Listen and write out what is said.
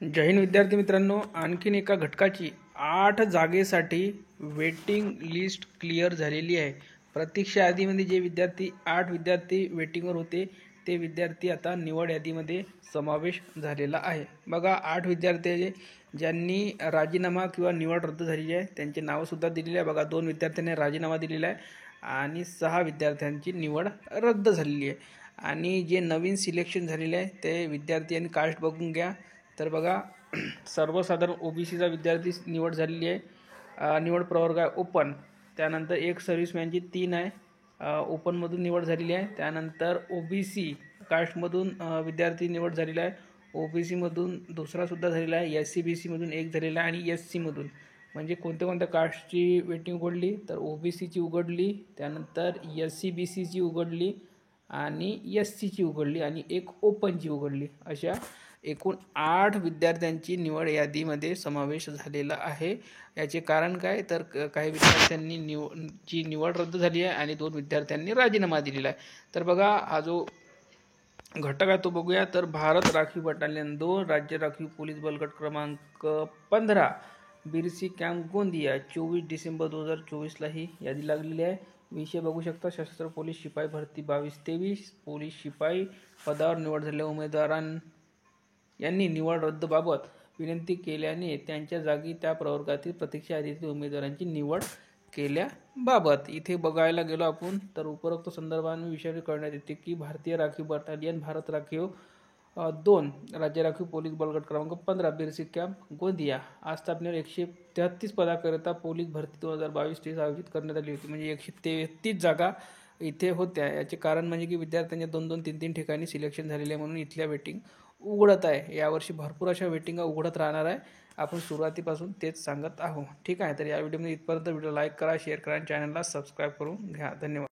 जय हिंद विद्यार्थी मित्रांनो, आणखीन एका घटकाची 8 जागेसाठी वेटिंग लिस्ट क्लिअर झालेली आहे। प्रतीक्षा यादीमध्ये जे विद्यार्थी 8 विद्यार्थी वेटिंगवर होते ते विद्यार्थी आता निवड यादीमध्ये समावेश झालेला आहे। बघा 8 विद्यार्थी ज्यांनी राजीनामा किंवा निवड रद्द झालेली आहे त्यांचे नाव सुद्धा दिलेले आहे। बघा 2 विद्यार्थ्यांनी राजीनामा दिलेला आहे आणि 6 विद्यार्थ्यांची निवड रद्द झालेली आहे। आणि जे नवीन सिलेक्शन झालेले आहे ते विद्यार्थी आणि कास्ट बघून घ्या। तर बघा सर्वसाधारण ओबीसीचा विद्यार्थी निवड झालेली आहे। निवड प्रवर्ग आहे ओपन। त्यानंतर एक सर्व्हिसमॅनची 3 आहे, ओपनमधून निवड झालेली आहे। त्यानंतर ओबीसी कास्टमधून विद्यार्थी निवड झालेला आहे। ओबीसीमधून दुसरा सुद्धा झालेला आहे, एससीबीसीमधून एक झालेला आहे आणि एससीमधून म्हणजे कोणत्या कोणत्या कास्टची वेटिंग उघडली तर ओबीसीची उघडली, त्यानंतर एससीबीसीची उघडली आणि एससीची उघडली आणि एक ओपनची उघडली। अशा एकूण 8 विद्यार्थ्यांची निवड यादीमध्ये समावेश झालेला आहे। याचे कारण काय तर काही विद्यार्थ्यांनी निवड रद्द झाली आहे आणि 2 विद्यार्थ्यांनी राजीनामा दिलेला आहे। तर बघा हा जो घटक आहे तो बघूया। तर भारत राखीव बटालियन 2 राज्य राखीव पोलीस बल गट क्रमांक 15 बिरसी कॅम्प गोंदिया 24 डिसेंबर 2024 ला ही यादी लागलेली आहे। विषय बघू शकता, सशस्त्र पोलीस शिपाई भरती 22-23 पोलीस शिपाई पदावर निवड झालेल्या यांनी निवड रद्दबाबत विनंती केल्याने त्यांच्या जागी त्या प्रवर्गातील प्रतीक्षा यादीतील उमेदवारांची निवड केल्याबाबत इथे बघायला गेलो आपण तर उपरोक्त संदर्भाने विषय करण्यात येते की भारतीय राखीव बटालियन भारत राखीव 2 राज्य राखीव पोलीस बल गट क्रमांक 15 बिरसी कॅम्प गोंदिया आज स्थापनेवर 133 पदाकरिता पोलीस भरती 2022-23 आयोजित करण्यात आली होती। म्हणजे 133 जागा इथे होत्या। याचे कारण म्हणजे की विद्यार्थ्यांच्या 2-2, 3-3 ठिकाणी सिलेक्शन झालेले आहे म्हणून इथल्या वेटिंग उघडत आहे। यावर्षी भरपूर अशा वेटिंगा उघडत राहणार आहे। आपण सुरुवातीपासून तेच सांगत आहोत। ठीक आहे, तर या व्हिडिओमध्ये इथपर्यंत। व्हिडिओ लाईक करा, शेअर करा आणि चॅनलला सबस्क्राईब करून घ्या। धन्यवाद।